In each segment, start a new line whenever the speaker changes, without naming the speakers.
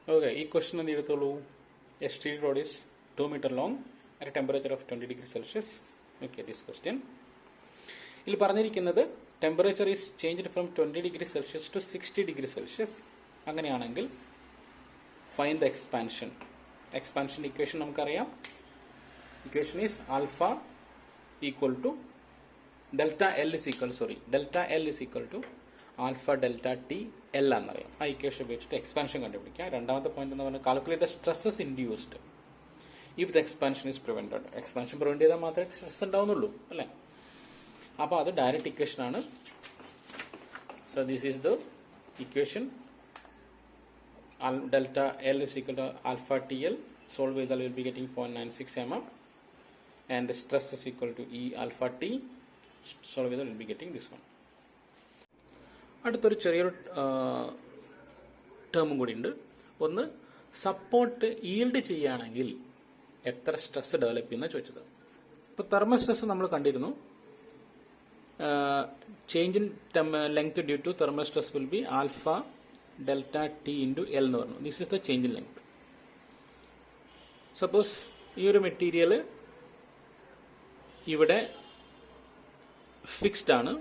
Okay, ഈ question എന്ത് എടുത്തോളൂ. A street road is 2 meter long at a temperature of 20 degrees Celsius. Okay, this question. ഇതിൽ പറഞ്ഞിരിക്കുന്നത് temperature is changed from 20 degree Celsius to 60 degree Celsius. അങ്ങനെയാണെങ്കിൽ find the expansion. Expansion equation നമുക്കറിയാം. Equation is alpha equal to delta L is equal to alpha delta T L എന്നറിയാം. ആ equation ഉപയോഗിച്ചിട്ട് expansion കണ്ടുപിടിക്കാം. രണ്ടാമത്തെ point എന്ന് പറഞ്ഞാൽ calculate stresses induced if the expansion is prevented. Expansion prevent ചെയ്താൽ മാത്രമേ സ്ട്രെസ് ഉണ്ടാവുന്നുള്ളൂ അല്ലേ. അപ്പോൾ അത് ഡയറക്റ്റ് ഇക്വേഷൻ ആണ്. So this is the equation. Delta L is equal to alpha TL. Solve with that we will be getting 0.96 mm, and the stress is equal to E alpha T. Solve with that we will be getting this one. അടുത്തൊരു ചെറിയൊരു ടേമും കൂടി ഉണ്ട്. ഒന്ന്, support yield ചെയ്യുകയാണെങ്കിൽ എത്ര stress develop ചെയ്യുന്ന ചോദിച്ചത്. ഇപ്പോൾ തെർമൽ സ്ട്രെസ് നമ്മൾ കണ്ടിരുന്നു. Change in length due to thermal stress will be alpha delta T into L എന്ന് പറഞ്ഞു. This is the change in length. Suppose ഈ ഒരു മെറ്റീരിയൽ ഇവിടെ ഫിക്സ്ഡ് ആണ്.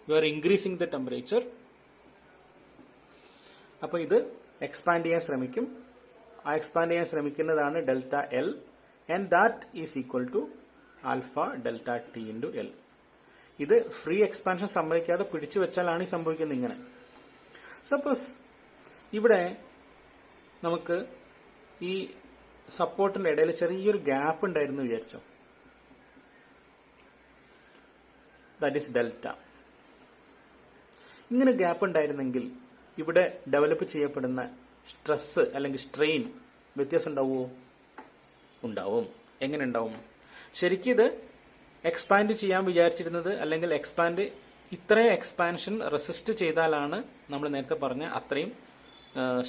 You are increasing the temperature. അപ്പോൾ ഇത് എക്സ്പാൻഡ് ചെയ്യാൻ ശ്രമിക്കും. ആ എക്സ്പാൻഡ് ചെയ്യാൻ ശ്രമിക്കുന്നതാണ് delta L, and that is equal to alpha delta T into L. ഇത് ഫ്രീ എക്സ്പാൻഷൻ സംഭവിക്കാതെ പിടിച്ചു വെച്ചാലാണ് ഈ സംഭവിക്കുന്നത്. ഇങ്ങനെ സപ്പോസ് ഇവിടെ നമുക്ക് ഈ സപ്പോർട്ടിന്റെ ഇടയിൽ ചെറിയൊരു ഗ്യാപ്പ് ഉണ്ടായിരുന്നു വിചാരിച്ചോ. That is delta. ഇങ്ങനെ ഗ്യാപ്പ് ഉണ്ടായിരുന്നെങ്കിൽ ഇവിടെ ഡെവലപ്പ് ചെയ്യപ്പെടുന്ന സ്ട്രെസ് അല്ലെങ്കിൽ സ്ട്രെയിൻ വ്യത്യാസം ഉണ്ടാവുമോ? ഉണ്ടാവും. എങ്ങനെ ഉണ്ടാവും? ശരിക്കും ഇത് എക്സ്പാൻഡ് ചെയ്യാൻ വിചാരിച്ചിരുന്നത്, അല്ലെങ്കിൽ ഇത്രയും എക്സ്പാൻഷൻ റെസിസ്റ്റ് ചെയ്താലാണ് നമ്മൾ നേരത്തെ പറഞ്ഞ അത്രയും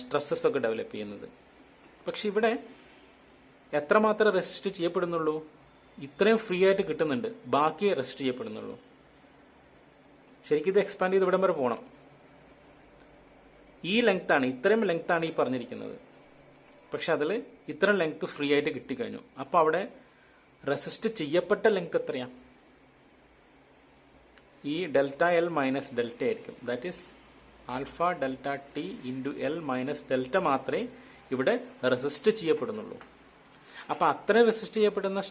സ്ട്രെസ്സസ് ഒക്കെ ഡെവലപ്പ് ചെയ്യുന്നത്. പക്ഷെ ഇവിടെ എത്രമാത്രം റെസിസ്റ്റ് ചെയ്യപ്പെടുന്നുള്ളൂ? ഇത്രയും ഫ്രീ ആയിട്ട് കിട്ടുന്നുണ്ട്, ബാക്കിയേ റെസിസ്റ്റ് ചെയ്യപ്പെടുന്നുള്ളൂ. ശരിക്കും ഇത് എക്സ്പാൻഡ് ചെയ്ത് ഇവിടം വരെ പോകണം. ഈ ലെങ്ത്താണ്, ഇത്രയും ലെങ്ത്താണ് ഈ പറഞ്ഞിരിക്കുന്നത്. പക്ഷെ അതിൽ ഇത്രയും ലെങ്ത് ഫ്രീ ആയിട്ട് കിട്ടിക്കഴിഞ്ഞു. അപ്പോൾ അവിടെ റെസിസ്റ്റ് ചെയ്യപ്പെട്ട ലെങ്ത് എത്രയാണ്? ഈ ഡെൽറ്റ എൽ മൈനസ് ഡെൽറ്റ ആയിരിക്കും. That is alpha delta T into L minus delta മാത്രമേ ഇവിടെ റെസിസ്റ്റ് ചെയ്യപ്പെടുന്നുള്ളൂ. അപ്പം അത്രയും റെസിസ്റ്റ് ചെയ്യപ്പെടുന്ന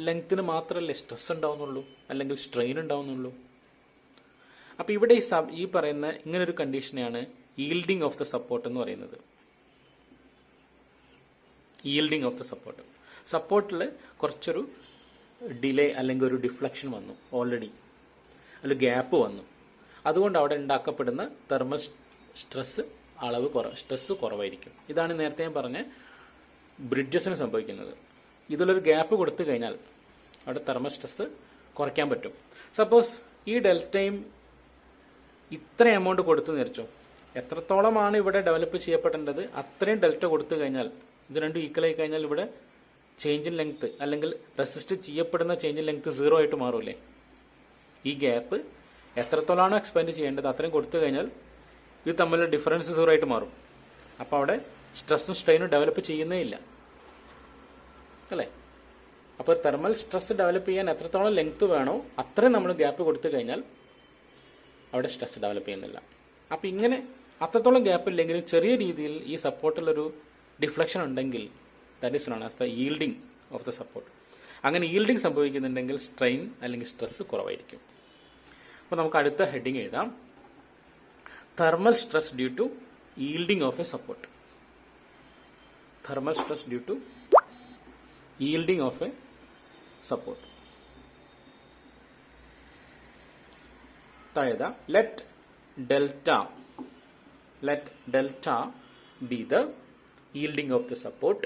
ലെങ്ത്തിന് മാത്രമല്ലേ സ്ട്രെസ് ഉണ്ടാവുന്നുള്ളൂ, അല്ലെങ്കിൽ സ്ട്രെയിൻ ഉണ്ടാവുന്നുള്ളൂ. അപ്പം ഇവിടെ ഈ പറയുന്ന ഇങ്ങനൊരു കണ്ടീഷനെയാണ് ഈൽഡിങ് ഓഫ് ദ സപ്പോർട്ട് എന്ന് പറയുന്നത്. Yielding of the support. സപ്പോർട്ടിൽ കുറച്ചൊരു ഡിലേ അല്ലെങ്കിൽ ഒരു ഡിഫ്ലക്ഷൻ വന്നു, ഓൾറെഡി അതിൽ ഗ്യാപ്പ് വന്നു. അതുകൊണ്ട് അവിടെ ഉണ്ടാക്കപ്പെടുന്ന തെർമൽ സ്ട്രെസ് കുറവായിരിക്കും. ഇതാണ് നേരത്തെ ഞാൻ പറഞ്ഞ ബ്രിഡ്ജസിന് സംഭവിക്കുന്നത്. ഇതിലൊരു ഗ്യാപ്പ് കൊടുത്തു കഴിഞ്ഞാൽ അവിടെ തെർമൽ സ്ട്രെസ് കുറയ്ക്കാൻ പറ്റും. സപ്പോസ് ഈ ഡെൽറ്റയും ഇത്ര എമൗണ്ട് കൊടുത്തു നിരച്ചോ, എത്രത്തോളമാണ് ഇവിടെ ഡെവലപ്പ് ചെയ്യപ്പെടേണ്ടത് അത്രയും ഡെൽറ്റ കൊടുത്തു കഴിഞ്ഞാൽ, ഇത് രണ്ടും ഈക്വൽ ആയി കഴിഞ്ഞാൽ ഇവിടെ ചേഞ്ച് ഇൻ ലെങ്ത് അല്ലെങ്കിൽ റെസിസ്റ്റ് ചെയ്യപ്പെടുന്ന ചേഞ്ച് ഇൻ ലെങ്ത് 0 ആയിട്ട് മാറൂലേ. ഈ ഗ്യാപ്പ് എത്രത്തോളാണോ എക്സ്പാൻഡ് ചെയ്യേണ്ടത് അത്രയും കൊടുത്തു കഴിഞ്ഞാൽ ഇത് തമ്മിലുള്ള ഡിഫറൻസ് 0 ആയിട്ട് മാറും. അപ്പോൾ അവിടെ സ്ട്രെസ്സും സ്ട്രെയിനും ഡെവലപ്പ് ചെയ്യുന്നേ ഇല്ല അല്ലേ. അപ്പോൾ തെർമൽ സ്ട്രെസ് ഡെവലപ്പ് ചെയ്യാൻ എത്രത്തോളം ലെങ്ത് വേണോ അത്രയും നമ്മൾ ഗ്യാപ്പ് കൊടുത്തു കഴിഞ്ഞാൽ അവിടെ സ്ട്രെസ് ഡെവലപ്പ് ചെയ്യുന്നില്ല. അപ്പോൾ ഇങ്ങനെ അത്രത്തോളം ഗ്യാപ്പ് ഇല്ലെങ്കിലും ചെറിയ രീതിയിൽ ഈ സപ്പോർട്ടിലൊരു ഡിഫ്ലക്ഷൻ ഉണ്ടെങ്കിൽ that is known as the yielding of the support. അങ്ങനെ ഈൽഡിങ് സംഭവിക്കുന്നുണ്ടെങ്കിൽ സ്ട്രെയിൻ അല്ലെങ്കിൽ സ്ട്രെസ് കുറവായിരിക്കും. അപ്പോൾ നമുക്ക് അടുത്ത ഹെഡിങ് എഴുതാം. Thermal stress due to yielding of a support. Thermal stress due to yielding of a support. താഴെഴുതാം. Let delta be the yielding of the support.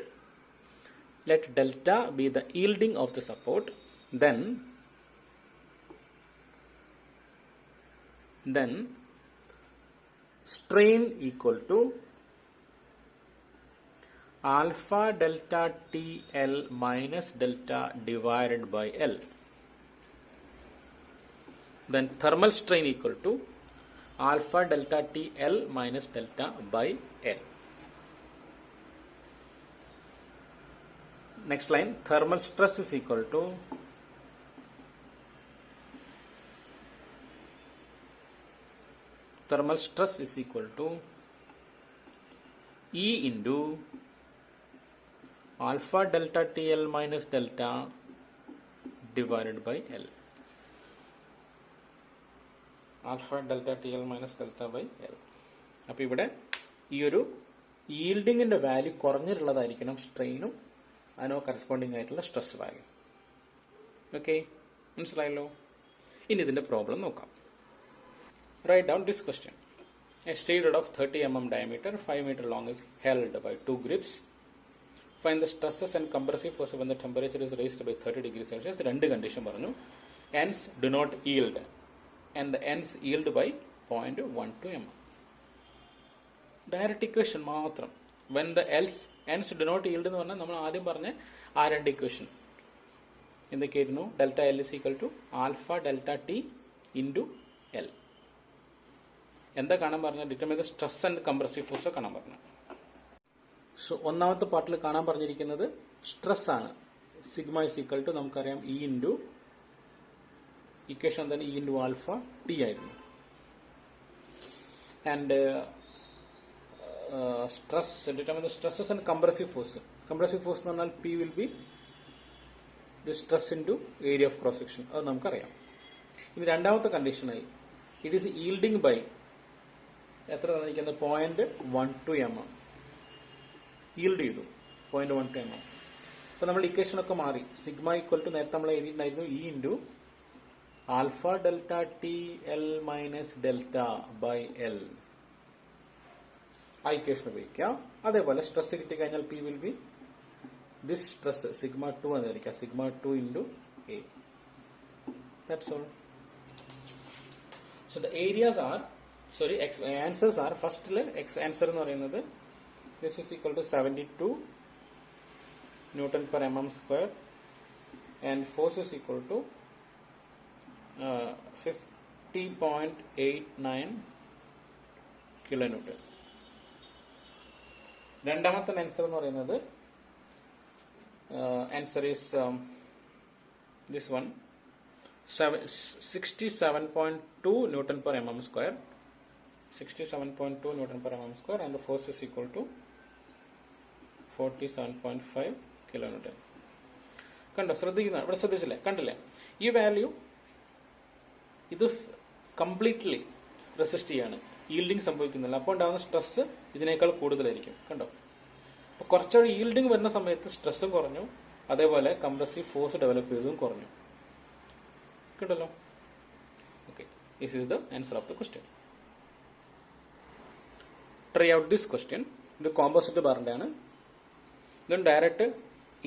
Let delta be the yielding of the support. Then strain equal to alpha delta TL minus delta divided by L. Then thermal strain equal to alpha delta T L minus delta by L. Next line, thermal stress is equal to E into alpha delta TL minus delta divided by L. Alpha delta TL minus delta by L. അപ്പോൾ ഇവിടെ ഈ ഒരു ഈൽഡിങ്ങിന്റെ value കുറഞ്ഞിട്ടുള്ളതായിരിക്കണം സ്ട്രെയിനും അതിനോ corresponding ആയിട്ടുള്ള stress value. Okay, മനസ്സിലായല്ലോ. ഇനി ഇതിന്റെ problem നോക്കാം. Write down this question. A steel rod of 30 mm diameter, 5 meter long is held by 2 grips. Find the stresses and compressive force when the temperature is raised by 30 degrees Celsius. രണ്ട് condition പറഞ്ഞു. Ends do not yield and the ends yield by 0.12 mm. Direct equation മാത്രം. When the ends do not yield എന്ന് പറഞ്ഞാൽ നമ്മൾ ആദ്യം പറഞ്ഞ ആ രണ്ട് ഇക്വേഷൻ എന്തൊക്കെയായിരുന്നു? Delta L is equal to alpha delta T into L. എന്താ കാണാൻ പറഞ്ഞത്? Determine the stress and compressive force കാണാൻ പറഞ്ഞു. സോ ഒന്നാമത്തെ പാർട്ടിൽ കാണാൻ പറഞ്ഞിരിക്കുന്നത് സ്ട്രെസ് ആണ്. സിഗ്മ ഇസ് ഈക്വൽ ടു നമുക്കറിയാം ഇ ഇൻറ്റു ഇക്വേഷൻ തന്നെ ഇ ഇൻറ്റു ആൽഫ ടി ആയിരുന്നു. And stress determine the stresses and compressive force. Compressive force എന്ന് പറഞ്ഞാൽ P will be the stress into area of cross section. അത് നമുക്കറിയാം. ഇനി രണ്ടാമത്തെ കണ്ടീഷനായി it is yielding by എത്ര തന്നിരിക്കുന്നത്? 0.12 mm ഈൽഡ് ചെയ്തു. 0.12 mm. അപ്പോൾ നമ്മൾ ഇക്വേഷനൊക്കെ മാറി. സിഗ്മ ഈക്വൽ ടു നേരത്തെ നമ്മൾ എഴുതിയിട്ടുണ്ടായിരുന്നു E into alpha delta T L minus delta by L. ആ ഇക്വേഷൻ ഉപയോഗിക്കാം. അതേപോലെ സ്ട്രെസ് കിട്ടി കഴിഞ്ഞാൽ P will be this stress sigma 2 എന്നായിരിക്കാം. Sigma 2 into A. That's all. So the areas are, answers are, first x answer എന്ന് പറയുന്നത് this is equal to 72 Newton per mm square and force is equal to 50.89 kilonewton. രണ്ടാമത്തെ answer എന്ന് പറയുന്നത് answer is this one 67.2 Newton per mm square. 67.2 Newton per mm square and the force is equal to 47.5 kilonewton. കണ്ടോ? ശ്രദ്ധിക്കുന്ന ഇവിടെ ശ്രദ്ധിച്ചില്ലേ? കണ്ടില്ലേ? ഈ value ഇത് completely resist ചെയ്യാണ്. ഈൽഡിങ് സംഭവിക്കുന്നില്ല. അപ്പോൾ ഉണ്ടാകുന്ന സ്ട്രെസ് ഇതിനേക്കാൾ കൂടുതലായിരിക്കും. കണ്ടോ? അപ്പോൾ കുറച്ചൊരു ഈൽഡിങ് വരുന്ന സമയത്ത് സ്ട്രെസ്സും കുറഞ്ഞു, അതേപോലെ കംപ്രസീവ് ഫോഴ്സ് ഡെവലപ്പ് ചെയ്തതും കുറഞ്ഞു. കേട്ടല്ലോ? Okay, this is the answer of the question. Try out this question. ഇത് കോമ്പോസിറ്റ് ബാറിൻ്റെയാണ്. ഇതും ഡയറക്റ്റ്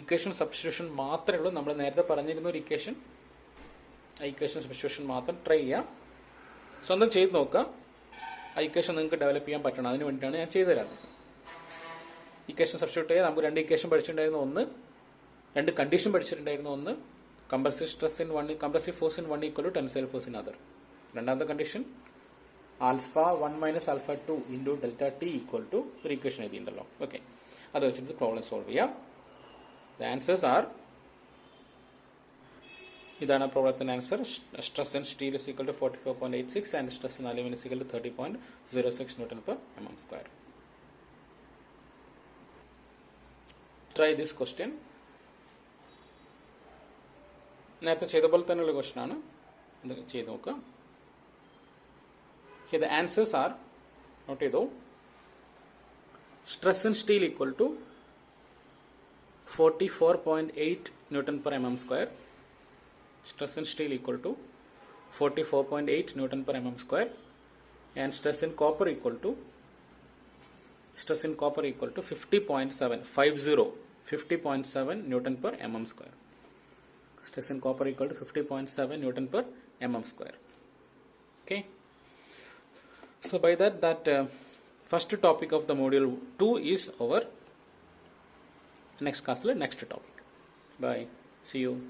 ഇക്വേഷൻ സബ്സ്റ്റിറ്റ്യൂഷൻ മാത്രമേ ഉള്ളൂ. നമ്മൾ നേരത്തെ പറഞ്ഞിരുന്ന ഒരു ഇക്വേഷൻ, ആ ഇക്വേഷൻ സബ്സ്റ്റിറ്റ്യൂഷൻ മാത്രം ട്രൈ ചെയ്യാം. സ്വന്തം ചെയ്ത് നോക്കുക. ആ ഇക്വേഷൻ നിങ്ങൾക്ക് ഡെവലപ്പ് ചെയ്യാൻ പറ്റണം. അതിന് വേണ്ടിയിട്ടാണ് ഞാൻ ചെയ്തു തരാത്തത്. ഇക്വേഷൻ സബ്സ്റ്റിറ്റ്യൂട്ട് ചെയ്യാൻ നമുക്ക് രണ്ട് ഇക്വേഷൻ പഠിച്ചിട്ടുണ്ടായിരുന്നു. ഒന്ന്, രണ്ട് കണ്ടീഷൻ പഠിച്ചിട്ടുണ്ടായിരുന്നു. ഒന്ന്, compressive stress in one, compressive force in one equal to tensile force in other. രണ്ടാമത്തെ condition alpha 1 minus alpha 2 into delta T equal to ഒരു ഇക്വേഷൻ എഴുതിയിട്ടുണ്ടല്ലോ. ഓക്കെ, അത് വെച്ചിട്ട് പ്രോബ്ലം സോൾവ് ചെയ്യാം. ദ ആൻസേഴ്സ് ആർ, ഇതാണ് പ്രോബ്ലത്തിന്റെ answer. Stress in steel is equal to 44.86 and stress in aluminium is equal to 30.06 newton per mm square. Try this question. നേരത്തെ ചെയ്ത പോലെ തന്നെയുള്ള ക്വസ്റ്റ്യൻ ആണ്. ഇത് ചെയ്ത് നോക്കാം. ദ ആൻസേഴ്സ് ആർ, നോട്ട് ചെയ്തോ. Stress in steel equal to 44.8 newton per mm square. Stress in steel equal to 44.8 newton per mm square. And stress in copper equal to 50.7 Newton per mm square. Stress in copper equal to 50.7 Newton per mm square. Okay. So by that first topic of the module 2 is over. Next class next topic. Bye. See you.